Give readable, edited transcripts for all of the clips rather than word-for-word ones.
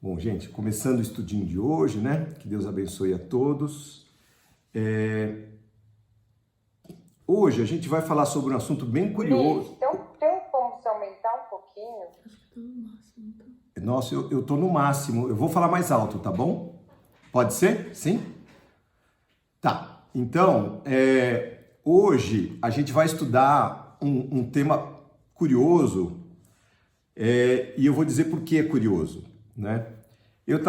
Bom, gente, começando o estudinho de hoje, né? Que Deus abençoe a todos. Hoje a gente vai falar sobre um assunto bem curioso. Tem como se aumentar um pouquinho? Acho que tá no máximo, então. Nossa, eu tô no máximo. Eu vou falar mais alto, tá bom? Pode ser? Sim? Tá. Então, hoje a gente vai estudar um tema curioso e eu vou dizer por que é curioso, né? Eu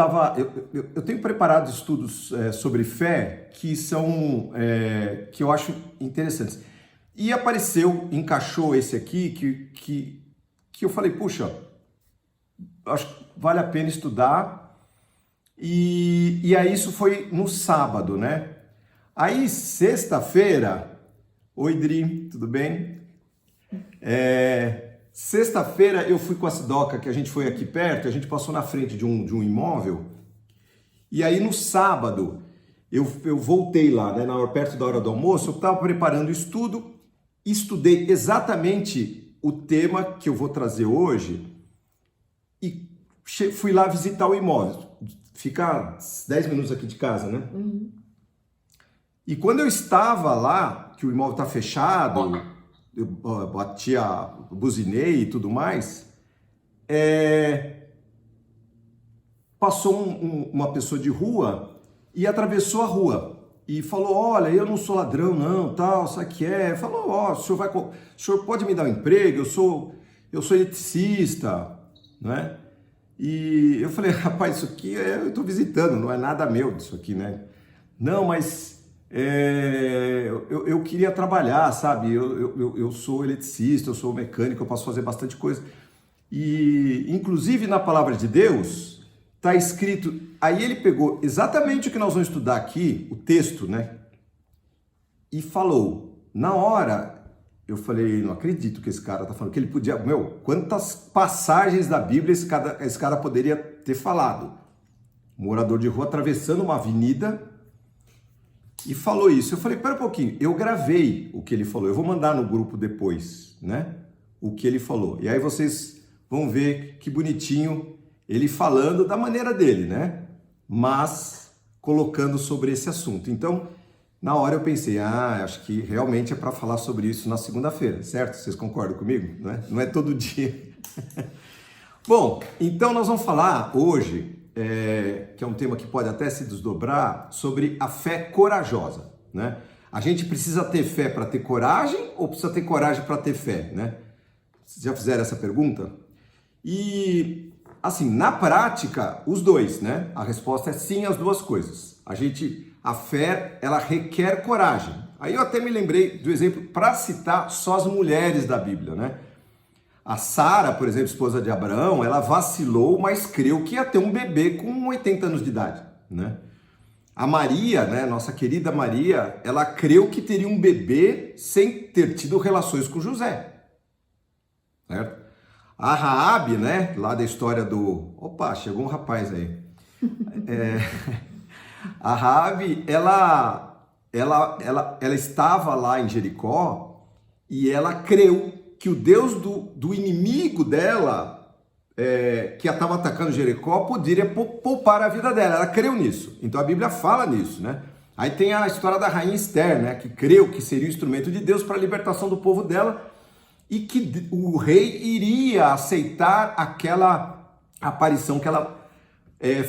tenho preparado estudos sobre fé que são que eu acho interessantes. E encaixou esse aqui que eu falei, puxa, acho que vale a pena estudar. E aí isso foi no sábado, né? Aí sexta-feira, oi Dri, tudo bem? Sexta-feira eu fui com a Sidoca, que a gente foi aqui perto, a gente passou na frente de um imóvel, e aí no sábado eu voltei lá, né, perto da hora do almoço, eu estava preparando o estudo, estudei exatamente o tema que eu vou trazer hoje e fui lá visitar o imóvel. Fica 10 minutos aqui de casa, né? Uhum. E quando eu estava lá, que o imóvel está fechado, eu buzinei e tudo mais, passou uma pessoa de rua e atravessou a rua e falou, olha, eu não sou ladrão não, tal, sabe o que é? Falou, ó, o senhor pode me dar um emprego? Eu sou eletricista, né? E eu falei, rapaz, isso aqui eu estou visitando, não é nada meu disso aqui, né? Não, mas eu queria trabalhar, sabe? Eu sou eletricista, eu sou mecânico, eu posso fazer bastante coisa. E, inclusive, na palavra de Deus, está escrito... Aí ele pegou exatamente o que nós vamos estudar aqui, o texto, né? E falou, na hora... Eu falei, não acredito que esse cara tá falando, que ele podia... quantas passagens da Bíblia esse cara poderia ter falado? Morador de rua atravessando uma avenida e falou isso. Eu falei, pera um pouquinho, eu gravei o que ele falou, eu vou mandar no grupo depois, né? O que ele falou. E aí vocês vão ver que bonitinho ele falando da maneira dele, né? Mas colocando sobre esse assunto. Então... Na hora eu pensei, acho que realmente é para falar sobre isso na segunda-feira, certo? Vocês concordam comigo? Não é todo dia. Bom, então nós vamos falar hoje, que é um tema que pode até se desdobrar, sobre a fé corajosa, né? A gente precisa ter fé para ter coragem ou precisa ter coragem para ter fé, né? Vocês já fizeram essa pergunta? E, assim, na prática, os dois, né? A resposta é sim, as duas coisas. A fé, ela requer coragem. Aí eu até me lembrei do exemplo para citar só as mulheres da Bíblia, né? A Sara, por exemplo, esposa de Abraão, ela vacilou, mas creu que ia ter um bebê com 80 anos de idade, né? A Maria, né, nossa querida Maria, ela creu que teria um bebê sem ter tido relações com José, certo? A Raabe, né, lá da história do... Opa, chegou um rapaz aí. A Raabe, ela estava lá em Jericó e ela creu que o Deus do inimigo dela, que estava atacando Jericó, poderia poupar a vida dela. Ela creu nisso. Então a Bíblia fala nisso, né? Aí tem a história da rainha Esther, né? Que creu que seria o instrumento de Deus para a libertação do povo dela e que o rei iria aceitar aquela aparição que ela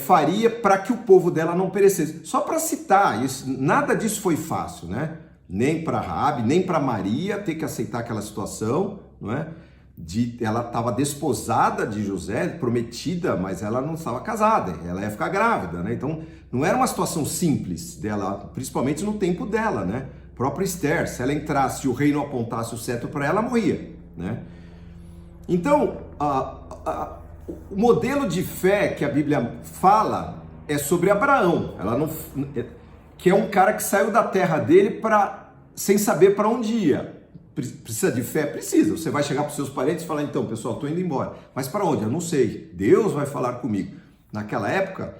faria para que o povo dela não perecesse. Só para citar, nada disso foi fácil, né? Nem para Raabe, nem para Maria ter que aceitar aquela situação, não é? Ela estava desposada de José, prometida, mas ela não estava casada, ela ia ficar grávida, né? Então não era uma situação simples dela, principalmente no tempo dela, né? Própria Esther, se ela entrasse e o rei não apontasse o cetro para ela, morria, né? Então, o modelo de fé que a Bíblia fala é sobre Abraão, que é um cara que saiu da terra dele sem saber para onde ia. Precisa de fé? Precisa. Você vai chegar para os seus parentes e falar, então, pessoal, estou indo embora. Mas para onde? Eu não sei. Deus vai falar comigo. Naquela época,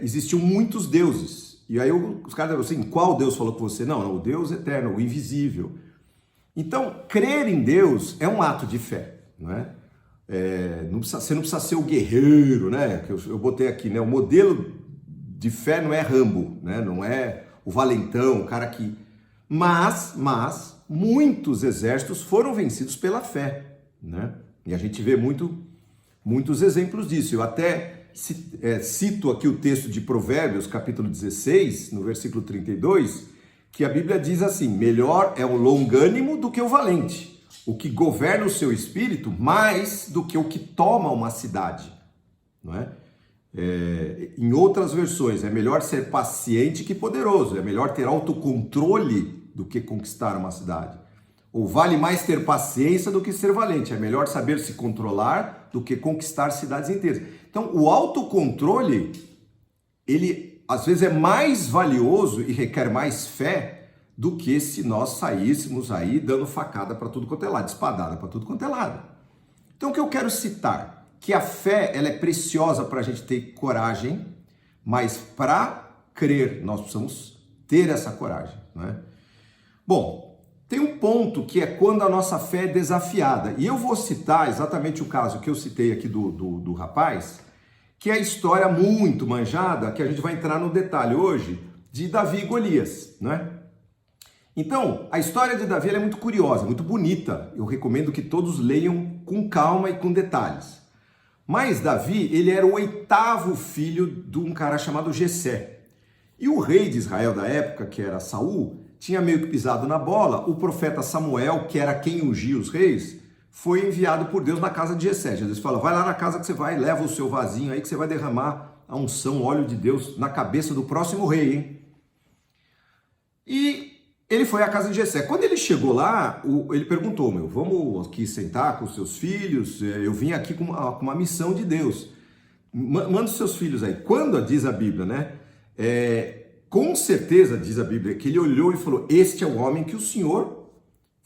existiam muitos deuses. E aí os caras disseram assim, qual Deus falou com você? Não, o Deus eterno, o invisível. Então, crer em Deus é um ato de fé, não é? Você não precisa ser o guerreiro, né? Que eu botei aqui, né? O modelo de fé não é Rambo, né? Não é o valentão, o cara que... Mas muitos exércitos foram vencidos pela fé, né? E a gente vê muitos exemplos disso. Eu até cito aqui o texto de Provérbios, capítulo 16, no versículo 32, que a Bíblia diz assim: melhor é o longânimo do que o valente, o que governa o seu espírito mais do que o que toma uma cidade, não é? Em outras versões, é melhor ser paciente que poderoso, é melhor ter autocontrole do que conquistar uma cidade. Ou vale mais ter paciência do que ser valente, é melhor saber se controlar do que conquistar cidades inteiras. Então, o autocontrole, ele às vezes é mais valioso e requer mais fé do que se nós saíssemos aí dando facada para tudo quanto é lado, espadada para tudo quanto é lado. Então, o que eu quero citar? Que a fé, ela é preciosa para a gente ter coragem, mas para crer, nós precisamos ter essa coragem, não é? Bom, tem um ponto que é quando a nossa fé é desafiada. E eu vou citar exatamente o caso que eu citei aqui do rapaz, que é a história muito manjada, que a gente vai entrar no detalhe hoje, de Davi e Golias, não é? Então, a história de Davi é muito curiosa, muito bonita. Eu recomendo que todos leiam com calma e com detalhes. Mas Davi, ele era o 8º filho de um cara chamado Jessé. E o rei de Israel da época, que era Saul, tinha meio que pisado na bola. O profeta Samuel, que era quem ungia os reis, foi enviado por Deus na casa de Jessé. Jesus falou: vai lá na casa que você vai, leva o seu vasinho aí que você vai derramar a unção, o óleo de Deus na cabeça do próximo rei, hein? E ele foi à casa de Jessé. Quando ele chegou lá, ele perguntou: vamos aqui sentar com os seus filhos? Eu vim aqui com uma missão de Deus. Manda os seus filhos aí. Quando diz a Bíblia, né? Com certeza, diz a Bíblia, que ele olhou e falou: este é o homem que o Senhor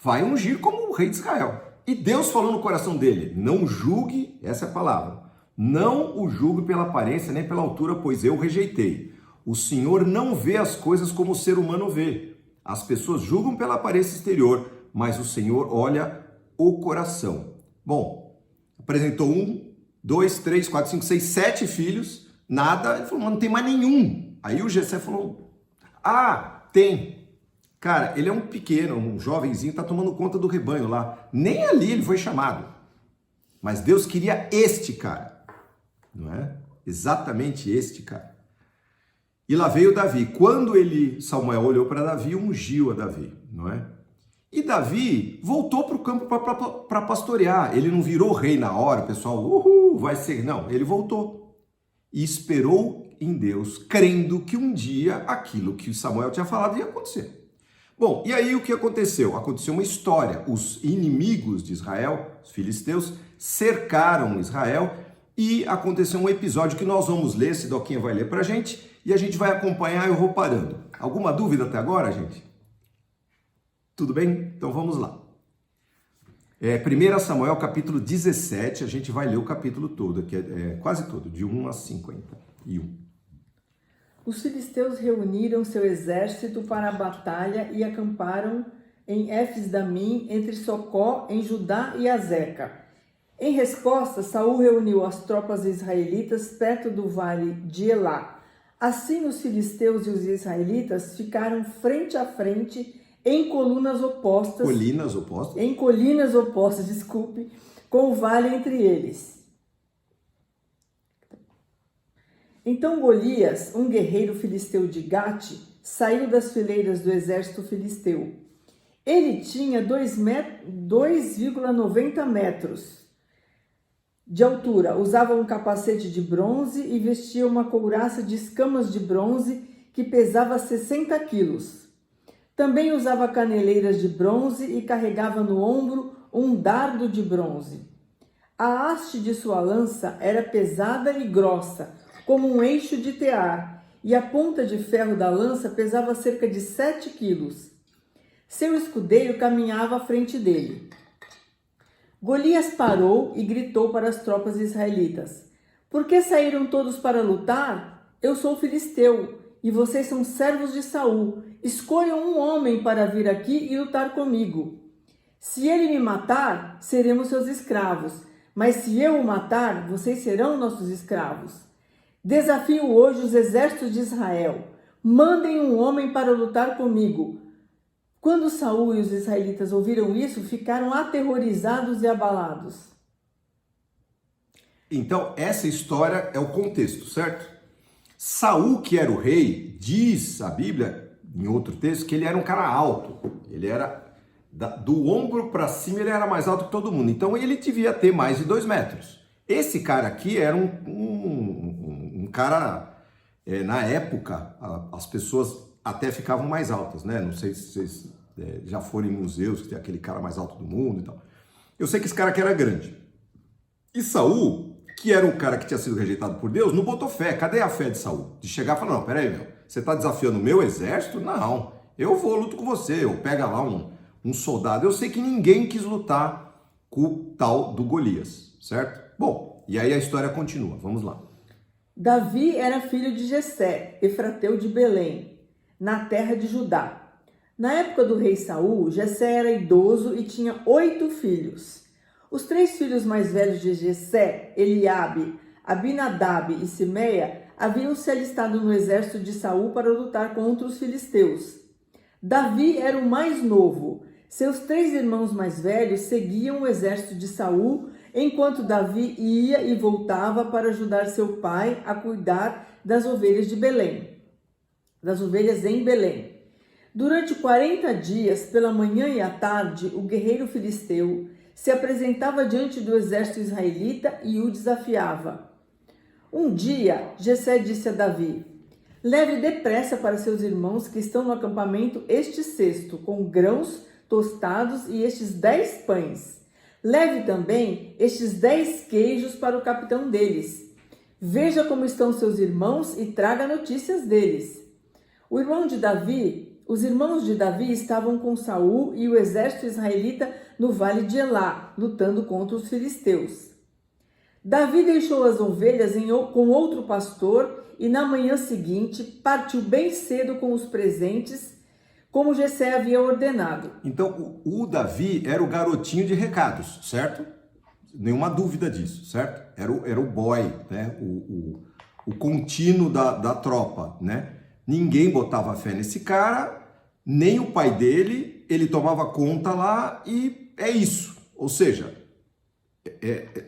vai ungir como o rei de Israel. E Deus falou no coração dele: não julgue, essa é a palavra, não o julgue pela aparência nem pela altura, pois eu o rejeitei. O Senhor não vê as coisas como o ser humano vê. As pessoas julgam pela aparência exterior, mas o Senhor olha o coração. Bom, apresentou 1, 2, 3, 4, 5, 6, 7 filhos, nada. Ele falou: mas não tem mais nenhum. Aí o Jessé falou: tem. Cara, ele é um pequeno, um jovenzinho, tá tomando conta do rebanho lá. Nem ali ele foi chamado. Mas Deus queria este cara, não é? Exatamente este cara. E lá veio Davi. Quando Samuel olhou para Davi, ungiu a Davi, não é? E Davi voltou para o campo para pastorear. Ele não virou rei na hora, pessoal, vai ser. Não, ele voltou e esperou em Deus, crendo que um dia aquilo que Samuel tinha falado ia acontecer. Bom, e aí o que aconteceu? Aconteceu uma história. Os inimigos de Israel, os filisteus, cercaram Israel e aconteceu um episódio que nós vamos ler, Sidoquinha vai ler para a gente, e a gente vai acompanhar, eu vou parando. Alguma dúvida até agora, gente? Tudo bem? Então vamos lá. 1 Samuel, capítulo 17, a gente vai ler o capítulo todo, que é quase todo, de 1 a 51. Os filisteus reuniram seu exército para a batalha e acamparam em Éfes-Damim, entre Socó, em Judá, e Azeca. Em resposta, Saul reuniu as tropas israelitas perto do vale de Elá. Assim, os filisteus e os israelitas ficaram frente a frente em colinas opostas, com o vale entre eles. Então Golias, um guerreiro filisteu de Gate, saiu das fileiras do exército filisteu. Ele tinha 2,90 metros de altura, usava um capacete de bronze e vestia uma couraça de escamas de bronze que pesava 60 quilos. Também usava caneleiras de bronze e carregava no ombro um dardo de bronze. A haste de sua lança era pesada e grossa, como um eixo de tear, e a ponta de ferro da lança pesava cerca de 7 quilos. Seu escudeiro caminhava à frente dele. Golias parou e gritou para as tropas israelitas: por que saíram todos para lutar? Eu sou filisteu, e vocês são servos de Saul. Escolham um homem para vir aqui e lutar comigo. Se ele me matar, seremos seus escravos, Mas se eu o matar, vocês serão nossos escravos. Desafio hoje os exércitos de Israel. Mandem um homem para lutar comigo. Quando Saul e os israelitas ouviram isso, ficaram aterrorizados e abalados. Então, essa história é o contexto, certo? Saul, que era o rei, diz a Bíblia, em outro texto, que ele era um cara alto. Ele era, do ombro para cima, ele era mais alto que todo mundo. Então, ele devia ter mais de 2 metros. Esse cara aqui era um cara, na época, as pessoas até ficavam mais altas, né? Não sei se vocês já foram em museus, que tem aquele cara mais alto do mundo e tal. Eu sei que esse cara aqui era grande. E Saul, que era um cara que tinha sido rejeitado por Deus, não botou fé. Cadê a fé de Saul? De chegar e falar, não, peraí, meu, você tá desafiando o meu exército? Não, eu vou, luto com você. Eu pego lá um soldado. Eu sei que ninguém quis lutar com o tal do Golias, certo? Bom, e aí a história continua. Vamos lá. Davi era filho de Jessé, efrateu de Belém, na terra de Judá. Na época do rei Saul, Jessé era idoso e tinha 8 filhos. Os 3 filhos mais velhos de Jessé, Eliabe, Abinadab e Simeia, haviam se alistado no exército de Saul para lutar contra os filisteus. Davi era o mais novo. Seus 3 irmãos mais velhos seguiam o exército de Saul, enquanto Davi ia e voltava para ajudar seu pai a cuidar das ovelhas de Belém, das ovelhas em Belém. Durante 40 dias, pela manhã e à tarde, o guerreiro filisteu se apresentava diante do exército israelita e o desafiava. Um dia, Jessé disse a Davi: leve depressa para seus irmãos que estão no acampamento este cesto com grãos tostados e estes 10 pães. Leve também estes 10 queijos para o capitão deles. Veja como estão seus irmãos e traga notícias deles. Os irmãos de Davi estavam com Saul e o exército israelita no vale de Elá, lutando contra os filisteus. Davi deixou as ovelhas com outro pastor e na manhã seguinte partiu bem cedo com os presentes, como Jessé havia ordenado. Então, o Davi era o garotinho de recados, certo? Nenhuma dúvida disso, certo? Era o boy, né? O contínuo da tropa, né? Ninguém botava fé nesse cara, nem o pai dele, ele tomava conta lá e é isso. Ou seja,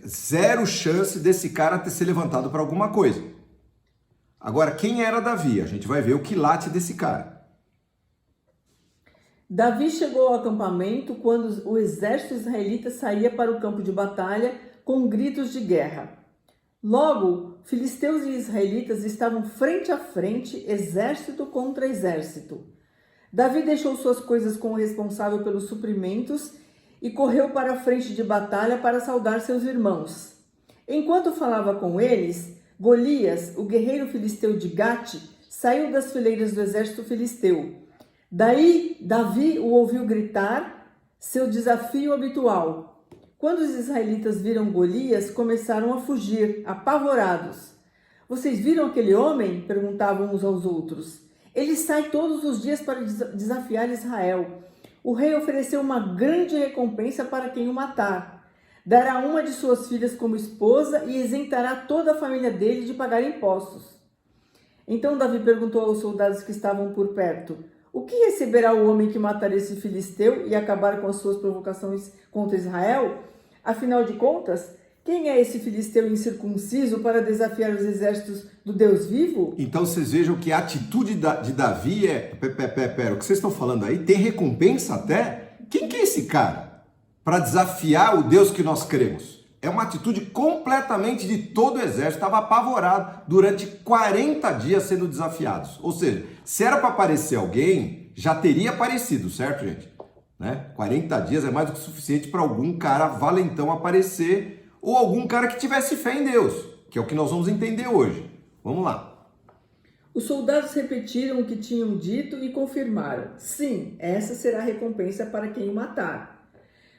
zero chance desse cara ter se levantado para alguma coisa. Agora, quem era Davi? A gente vai ver o quilate desse cara. Davi chegou ao acampamento quando o exército israelita saía para o campo de batalha com gritos de guerra. Logo, filisteus e israelitas estavam frente a frente, exército contra exército. Davi deixou suas coisas com o responsável pelos suprimentos e correu para a frente de batalha para saudar seus irmãos. Enquanto falava com eles, Golias, o guerreiro filisteu de Gate, saiu das fileiras do exército filisteu. Daí, Davi o ouviu gritar seu desafio habitual. Quando os israelitas viram Golias, começaram a fugir, apavorados. Vocês viram aquele homem? Perguntavam uns aos outros. Ele sai todos os dias para desafiar Israel. O rei ofereceu uma grande recompensa para quem o matar. Dará uma de suas filhas como esposa e isentará toda a família dele de pagar impostos. Então Davi perguntou aos soldados que estavam por perto: o que receberá o homem que matar esse filisteu e acabar com as suas provocações contra Israel? Afinal de contas, quem é esse filisteu incircunciso para desafiar os exércitos do Deus vivo? Então vocês vejam que a atitude de Davi é... Pera, o que vocês estão falando aí tem recompensa até? Quem que é esse cara? Para desafiar o Deus que nós cremos. É uma atitude completamente de todo o exército. Estava apavorado durante 40 dias sendo desafiados. Ou seja, se era para aparecer alguém, já teria aparecido, certo, gente? Né? 40 dias é mais do que suficiente para algum cara valentão aparecer ou algum cara que tivesse fé em Deus, que é o que nós vamos entender hoje. Vamos lá. Os soldados repetiram o que tinham dito e confirmaram: sim, essa será a recompensa para quem o matar.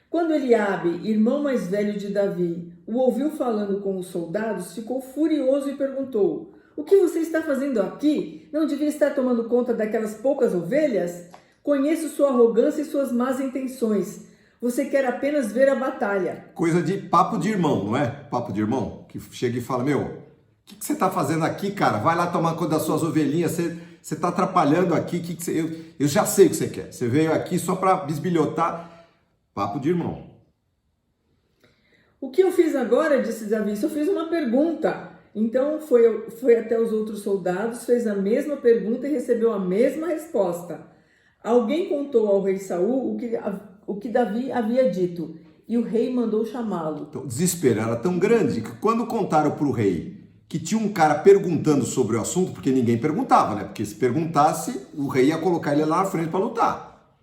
Quando Eliabe, irmão mais velho de Davi, o ouviu falando com os soldados, ficou furioso e perguntou: o que você está fazendo aqui? Não devia estar tomando conta daquelas poucas ovelhas? Conheço sua arrogância e suas más intenções. Você quer apenas ver a batalha. Coisa de papo de irmão, não é? Papo de irmão, que chega e fala, meu, o que você está fazendo aqui, cara? Vai lá tomar conta das suas ovelhinhas, você está atrapalhando aqui, eu já sei o que você quer. Você veio aqui só para bisbilhotar. Papo de irmão. O que eu fiz agora, disse Davi, eu fiz uma pergunta. Então foi até os outros soldados, fez a mesma pergunta e recebeu a mesma resposta. Alguém contou ao rei Saul o que Davi havia dito, e o rei mandou chamá-lo. Então, o desespero era tão grande que quando contaram para o rei que tinha um cara perguntando sobre o assunto, porque ninguém perguntava, né? Porque se perguntasse, o rei ia colocar ele lá na frente para lutar.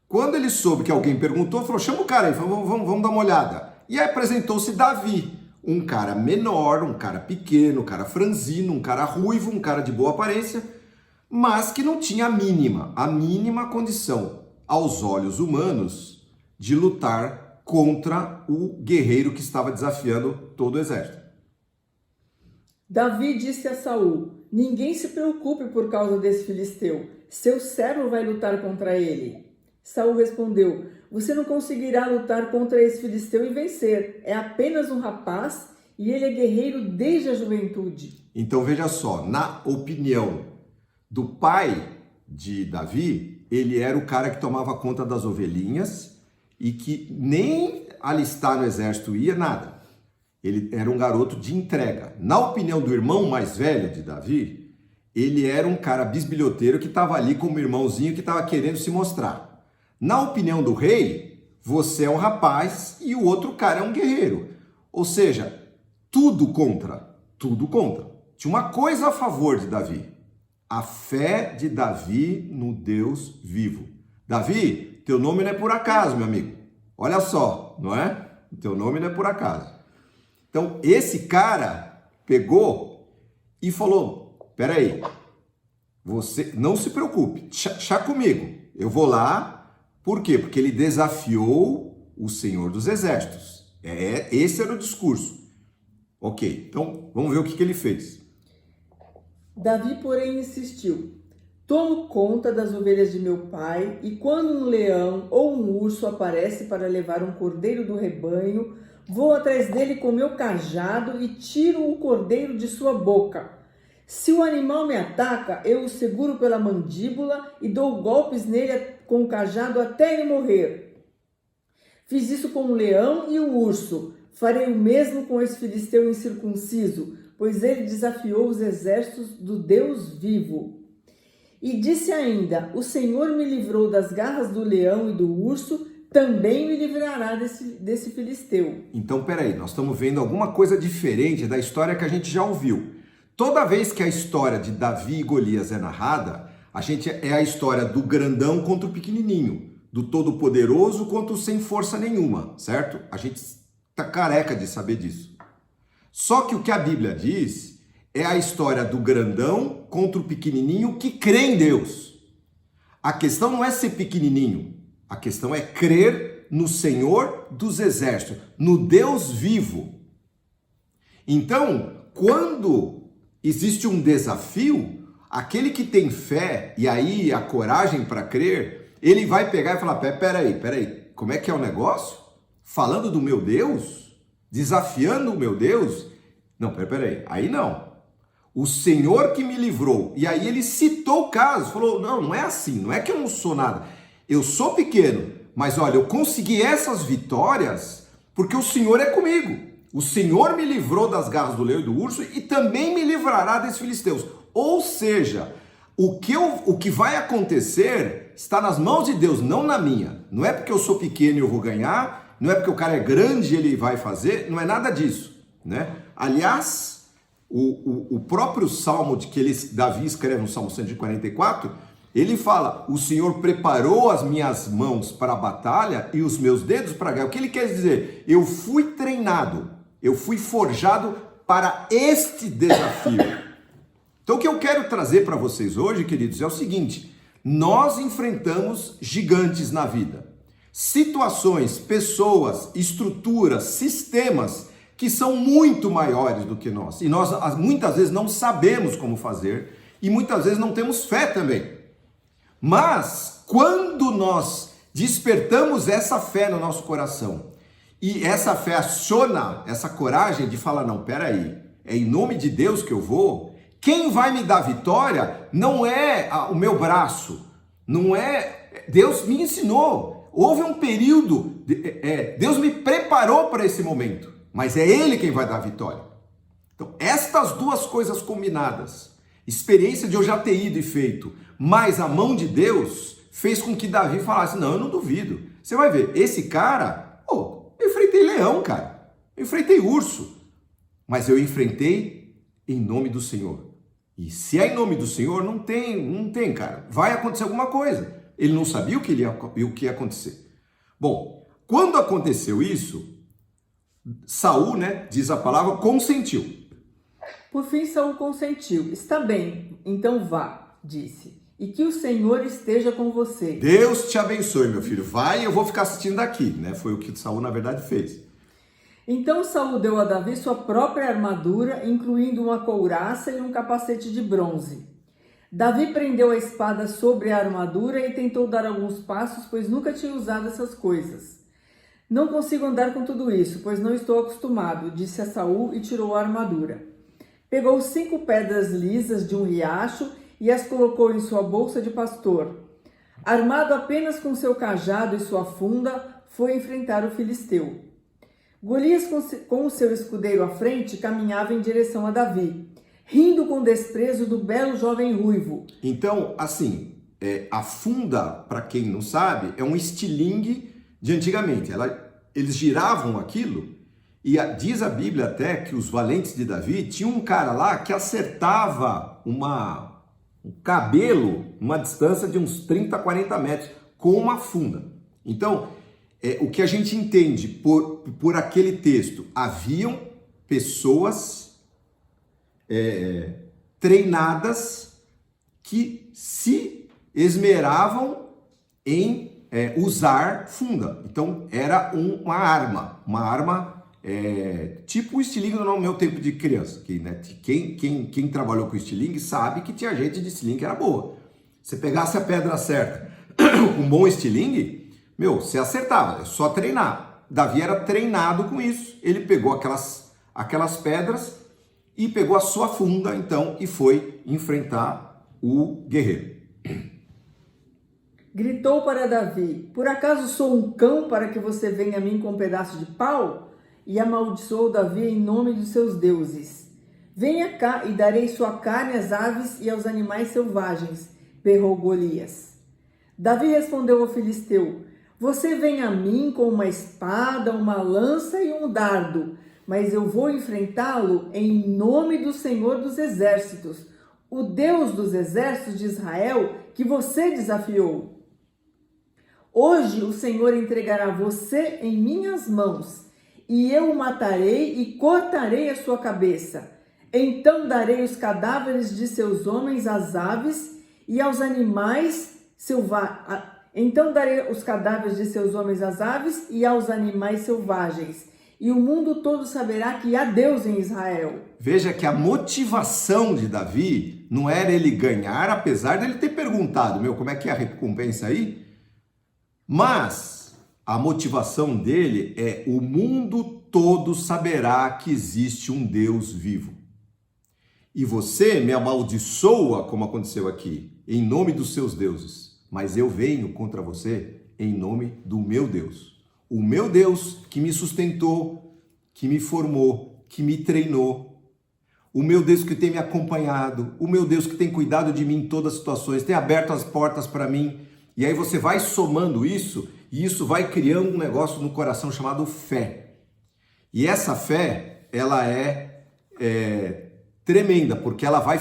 Quando ele soube que alguém perguntou, falou, chama o cara aí, vamos dar uma olhada. E aí apresentou-se Davi, um cara menor, um cara pequeno, um cara franzino, um cara ruivo, um cara de boa aparência, mas que não tinha a mínima condição, aos olhos humanos, de lutar contra o guerreiro que estava desafiando todo o exército. Davi disse a Saul, ninguém se preocupe por causa desse filisteu, seu servo vai lutar contra ele. Saul respondeu, você não conseguirá lutar contra esse filisteu e vencer, é apenas um rapaz e ele é guerreiro desde a juventude. Então veja só, na opinião do pai de Davi, ele era o cara que tomava conta das ovelhinhas e que nem alistar no exército ia, nada. Ele era um garoto de entrega. Na opinião do irmão mais velho de Davi, ele era um cara bisbilhoteiro que estava ali como irmãozinho que estava querendo se mostrar. Na opinião do rei, você é um rapaz e o outro cara é um guerreiro. Ou seja, tudo contra, tudo contra. Tinha uma coisa a favor de Davi. A fé de Davi no Deus vivo. Davi, teu nome não é por acaso, meu amigo. Olha só, não é? Teu nome não é por acaso. Então, esse cara pegou e falou, peraí, você não se preocupe, chá comigo. Eu vou lá, por quê? Porque ele desafiou o Senhor dos Exércitos. Esse era o discurso. Ok, então vamos ver o que ele fez. Davi, porém, insistiu. Tomo conta das ovelhas de meu pai, e quando um leão ou um urso aparece para levar um cordeiro do rebanho, vou atrás dele com meu cajado e tiro o cordeiro de sua boca. Se o animal me ataca, eu o seguro pela mandíbula e dou golpes nele com o cajado até ele morrer. Fiz isso com o leão e o urso. Farei o mesmo com esse filisteu incircunciso, pois ele desafiou os exércitos do Deus vivo. E disse ainda, o Senhor me livrou das garras do leão e do urso, também me livrará desse filisteu. Então, peraí, nós estamos vendo alguma coisa diferente da história que a gente já ouviu. Toda vez que a história de Davi e Golias é narrada, é a história do grandão contra o pequenininho, do todo-poderoso contra o sem força nenhuma, certo? A gente está careca de saber disso. Só que o que a Bíblia diz é a história do grandão contra o pequenininho que crê em Deus. A questão não é ser pequenininho, a questão é crer no Senhor dos Exércitos, no Deus vivo. Então, quando existe um desafio, aquele que tem fé e aí a coragem para crer, ele vai pegar e falar, peraí, como é que é o negócio? Falando do meu Deus? Desafiando o meu Deus? Não, peraí, aí não. O Senhor que me livrou. E aí ele citou o caso, falou, não é assim, não é que eu não sou nada. Eu sou pequeno, mas olha, eu consegui essas vitórias porque o Senhor é comigo. O Senhor me livrou das garras do leão e do urso e também me livrará desses filisteus. Ou seja, o que vai acontecer está nas mãos de Deus, não na minha. Não é porque eu sou pequeno e eu vou ganhar, não é porque o cara é grande e ele vai fazer, não é nada disso, né? Aliás, o próprio salmo de que Davi escreve no Salmo 144, ele fala, o Senhor preparou as minhas mãos para a batalha e os meus dedos para a guerra. O que ele quer dizer? Eu fui treinado, eu fui forjado para este desafio. Então o que eu quero trazer para vocês hoje, queridos, é o seguinte, nós enfrentamos gigantes na vida. Situações, pessoas, estruturas, sistemas que são muito maiores do que nós. E nós muitas vezes não sabemos como fazer e muitas vezes não temos fé também. Mas quando nós despertamos essa fé no nosso coração. E essa fé aciona essa coragem de falar, não, peraí, é em nome de Deus que eu vou. Quem vai me dar vitória não é o meu braço, não é... Deus me ensinou. Houve um período, Deus me preparou para esse momento, mas é Ele quem vai dar a vitória. Então, estas duas coisas combinadas, experiência de eu já ter ido e feito, mais a mão de Deus, fez com que Davi falasse, não, eu não duvido. Você vai ver, esse cara, eu enfrentei leão, cara, eu enfrentei urso, mas eu enfrentei em nome do Senhor. E se é em nome do Senhor, não tem, cara, vai acontecer alguma coisa. Ele não sabia o que ia acontecer. Bom, quando aconteceu isso, Saul, diz a palavra, consentiu. Por fim, Saul consentiu. Está bem, então vá, disse. E que o Senhor esteja com você. Deus te abençoe, meu filho. Vai, eu vou ficar assistindo daqui, Foi o que Saul, na verdade, fez. Então Saul deu a Davi sua própria armadura, incluindo uma couraça e um capacete de bronze. Davi prendeu a espada sobre a armadura e tentou dar alguns passos, pois nunca tinha usado essas coisas. Não consigo andar com tudo isso, pois não estou acostumado, disse a Saul e tirou a armadura. Pegou 5 pedras lisas de um riacho e as colocou em sua bolsa de pastor. Armado apenas com seu cajado e sua funda, foi enfrentar o filisteu. Golias, com o seu escudeiro à frente, caminhava em direção a Davi, rindo com desprezo do belo jovem ruivo. Então, assim, a funda, para quem não sabe, é um estilingue de antigamente. Eles giravam aquilo e diz a Bíblia até que os valentes de Davi tinham um cara lá que acertava um cabelo numa distância de uns 30, 40 metros com uma funda. Então, o que a gente entende por aquele texto, haviam pessoas treinadas que se esmeravam em usar funda. Então era uma arma tipo o estilingue no meu tempo de criança. Quem trabalhou com estilingue sabe que tinha gente de estilingue que era boa. Se pegasse a pedra certa com um bom estilingue, você acertava, é só treinar. Davi era treinado com isso. Ele pegou aquelas pedras e pegou a sua funda, então, e foi enfrentar o guerreiro. Gritou para Davi, por acaso sou um cão para que você venha a mim com um pedaço de pau? E amaldiçoou Davi em nome dos seus deuses. Venha cá e darei sua carne às aves e aos animais selvagens, berrou Golias. Davi respondeu ao filisteu, você vem a mim com uma espada, uma lança e um dardo, mas eu vou enfrentá-lo em nome do Senhor dos Exércitos, o Deus dos exércitos de Israel que você desafiou. Hoje o Senhor entregará você em minhas mãos, e eu o matarei e cortarei a sua cabeça. Então darei os cadáveres de seus homens às aves e aos animais selvagens. Então darei os cadáveres de seus homens às aves e aos animais selvagens. E o mundo todo saberá que há Deus em Israel. Veja que a motivação de Davi não era ele ganhar, apesar dele ter perguntado, como é que é a recompensa aí? Mas a motivação dele é o mundo todo saberá que existe um Deus vivo. E você me amaldiçoa, como aconteceu aqui, em nome dos seus deuses. Mas eu venho contra você em nome do meu Deus. O meu Deus que me sustentou, que me formou, que me treinou. O meu Deus que tem me acompanhado. O meu Deus que tem cuidado de mim em todas as situações. Tem aberto as portas para mim. E aí você vai somando isso e isso vai criando um negócio no coração chamado fé. E essa fé, ela é tremenda, porque ela vai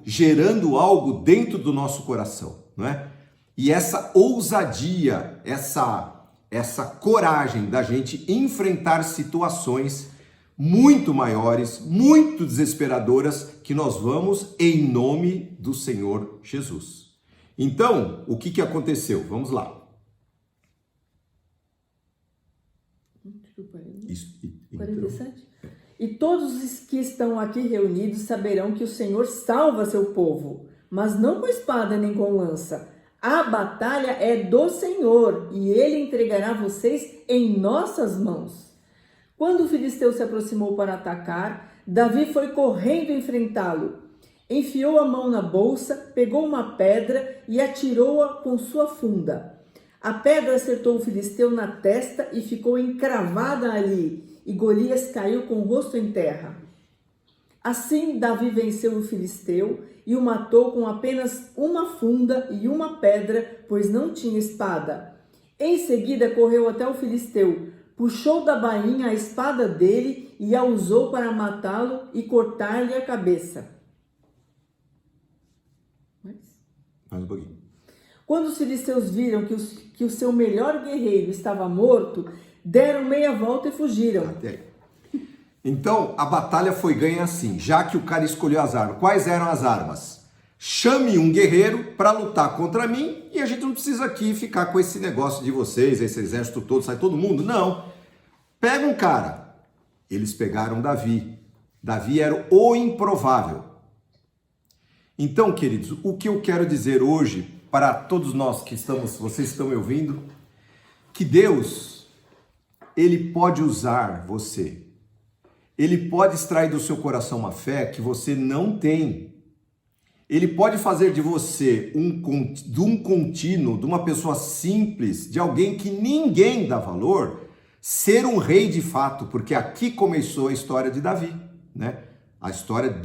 gerando algo dentro do nosso coração, não é? E essa ousadia, essa coragem da gente enfrentar situações muito maiores, muito desesperadoras, que nós vamos em nome do Senhor Jesus. Então, o que aconteceu? Vamos lá. Isso, 47? E todos os que estão aqui reunidos saberão que o Senhor salva seu povo, mas não com espada nem com lança, A batalha é do Senhor e ele entregará vocês em nossas mãos. Quando o filisteu se aproximou para atacar, Davi foi correndo enfrentá-lo. Enfiou a mão na bolsa, pegou uma pedra e atirou-a com sua funda. A pedra acertou o filisteu na testa e ficou encravada ali, e Golias caiu com o rosto em terra. Assim, Davi venceu o filisteu e o matou com apenas uma funda e uma pedra, pois não tinha espada. Em seguida, correu até o filisteu, puxou da bainha a espada dele e a usou para matá-lo e cortar-lhe a cabeça. Mais um pouquinho. Quando os filisteus viram que o seu melhor guerreiro estava morto, deram meia volta e fugiram. Até aí. Então, a batalha foi ganha assim, já que o cara escolheu as armas. Quais eram as armas? Chame um guerreiro para lutar contra mim e a gente não precisa aqui ficar com esse negócio de vocês, esse exército todo, sai todo mundo. Não. Pega um cara. Eles pegaram Davi. Davi era o improvável. Então, queridos, o que eu quero dizer hoje para todos nós que estamos, vocês estão me ouvindo, que Deus, Ele pode usar você. Ele pode extrair do seu coração uma fé que você não tem. Ele pode fazer de você de um contínuo, de uma pessoa simples, de alguém que ninguém dá valor, ser um rei de fato, porque aqui começou a história de Davi, né? A história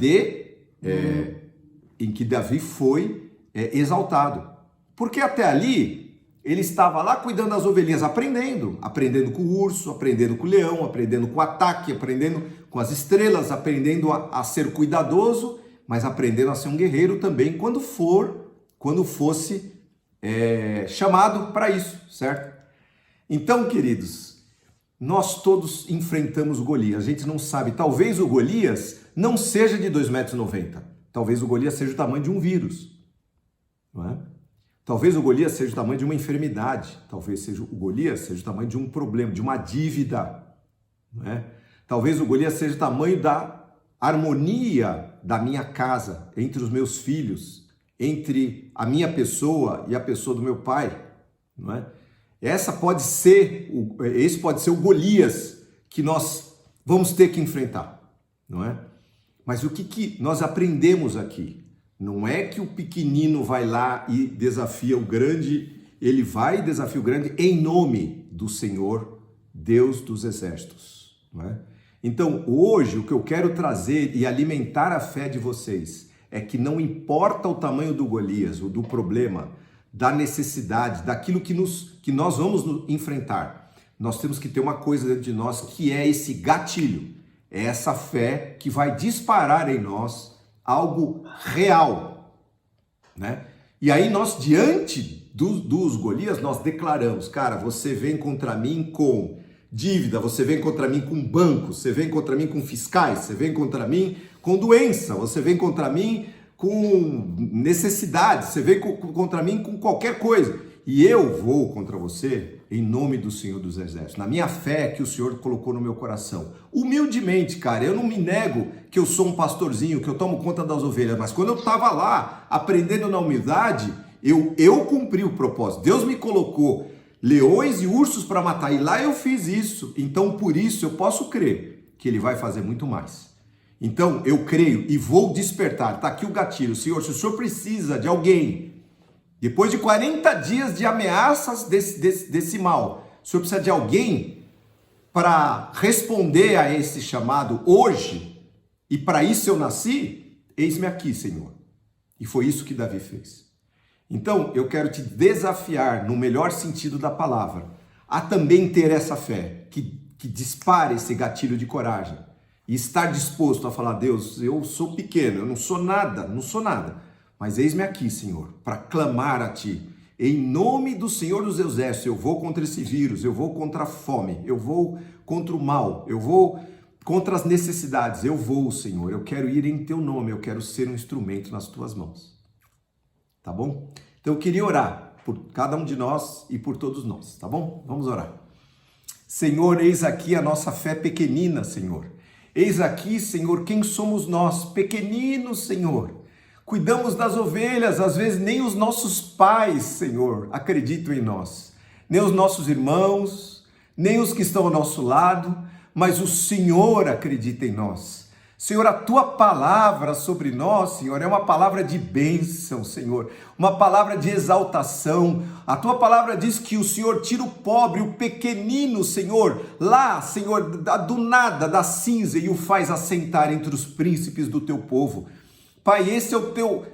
em que Davi foi exaltado. Porque até ali ele estava lá cuidando das ovelhinhas, aprendendo com o urso, aprendendo com o leão, aprendendo com o ataque, aprendendo com as estrelas, aprendendo a ser cuidadoso, mas aprendendo a ser um guerreiro também quando fosse chamado para isso, certo? Então, queridos, nós todos enfrentamos o Golias. A gente não sabe, talvez o Golias não seja de 2,90 m. Talvez o Golias seja o tamanho de um vírus, não é? Talvez o Golias seja o tamanho de uma enfermidade, talvez o Golias seja o tamanho de um problema, de uma dívida, não é? Talvez o Golias seja o tamanho da harmonia da minha casa, entre os meus filhos, entre a minha pessoa e a pessoa do meu pai, não é? Esse pode ser o Golias que nós vamos ter que enfrentar, não é? Mas o que nós aprendemos aqui? Não é que o pequenino vai lá e desafia o grande, ele vai e desafia o grande em nome do Senhor, Deus dos exércitos, não é? Então, hoje, o que eu quero trazer e alimentar a fé de vocês é que não importa o tamanho do Golias, ou do problema, da necessidade, daquilo que nós vamos enfrentar, nós temos que ter uma coisa dentro de nós que é esse gatilho, é essa fé que vai disparar em nós algo real, né? E aí nós, diante dos Golias, nós declaramos, cara, você vem contra mim com dívida, você vem contra mim com bancos, você vem contra mim com fiscais, você vem contra mim com doença, você vem contra mim com necessidade, você vem contra mim com qualquer coisa. E eu vou contra você em nome do Senhor dos Exércitos, na minha fé que o Senhor colocou no meu coração. Humildemente, cara, eu não me nego que eu sou um pastorzinho, que eu tomo conta das ovelhas, mas quando eu estava lá aprendendo na humildade, eu cumpri o propósito. Deus me colocou leões e ursos para matar, e lá eu fiz isso. Então, por isso, eu posso crer que Ele vai fazer muito mais. Então, eu creio e vou despertar. Está aqui o gatilho. Senhor, se o Senhor precisa de alguém, depois de 40 dias de ameaças desse mal, o Senhor precisa de alguém para responder a esse chamado hoje, e para isso eu nasci, eis-me aqui, Senhor. E foi isso que Davi fez. Então, eu quero te desafiar, no melhor sentido da palavra, a também ter essa fé, que dispare esse gatilho de coragem, e estar disposto a falar, Deus, eu sou pequeno, eu não sou nada, mas eis-me aqui, Senhor, para clamar a Ti. Em nome do Senhor dos Exércitos, eu vou contra esse vírus, eu vou contra a fome, eu vou contra o mal, eu vou contra as necessidades, eu vou, Senhor, eu quero ir em Teu nome, eu quero ser um instrumento nas Tuas mãos. Tá bom? Então eu queria orar por cada um de nós e por todos nós, tá bom? Vamos orar. Senhor, eis aqui a nossa fé pequenina, Senhor. Eis aqui, Senhor, quem somos nós, pequeninos, Senhor, Cuidamos das ovelhas, às vezes nem os nossos pais, Senhor, acreditam em nós. Nem os nossos irmãos, nem os que estão ao nosso lado, mas o Senhor acredita em nós. Senhor, a tua palavra sobre nós, Senhor, é uma palavra de bênção, Senhor, uma palavra de exaltação. A tua palavra diz que o Senhor tira o pobre, o pequenino, Senhor, lá, Senhor, do nada, da cinza, e o faz assentar entre os príncipes do teu povo. Pai, esse é o teu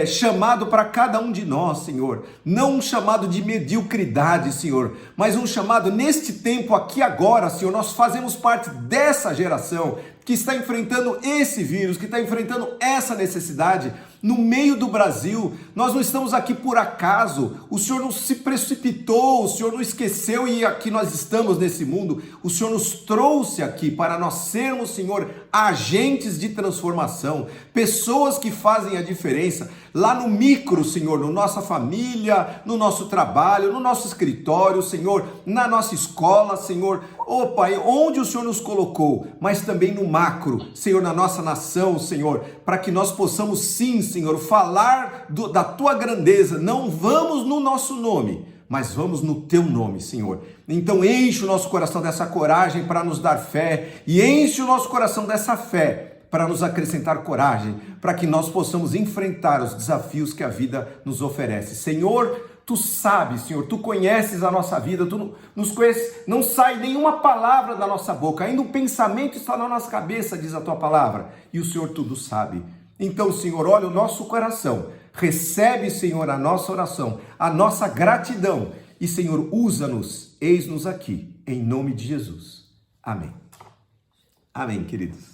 chamado para cada um de nós, Senhor. Não um chamado de mediocridade, Senhor, mas um chamado neste tempo, aqui agora, Senhor. Nós fazemos parte dessa geração que está enfrentando esse vírus, que está enfrentando essa necessidade no meio do Brasil. Nós não estamos aqui por acaso, o Senhor não se precipitou, o Senhor não esqueceu e aqui nós estamos nesse mundo. O Senhor nos trouxe aqui para nós sermos, Senhor, agentes de transformação, pessoas que fazem a diferença lá no micro, Senhor, na nossa família, no nosso trabalho, no nosso escritório, Senhor, na nossa escola, Senhor. Ô Pai, onde o Senhor nos colocou, mas também no macro, Senhor, na nossa nação, Senhor, para que nós possamos sim, Senhor, falar da tua grandeza. Não vamos no nosso nome, mas vamos no teu nome, Senhor. Então enche o nosso coração dessa coragem para nos dar fé e enche o nosso coração dessa fé para nos acrescentar coragem, para que nós possamos enfrentar os desafios que a vida nos oferece. Senhor, tu sabes, Senhor, tu conheces a nossa vida, tu nos conheces, não sai nenhuma palavra da nossa boca, ainda um pensamento está na nossa cabeça, diz a tua palavra, e o Senhor tudo sabe. Então, Senhor, olha o nosso coração, recebe, Senhor, a nossa oração, a nossa gratidão, e, Senhor, usa-nos, eis-nos aqui, em nome de Jesus. Amém. Amém, queridos.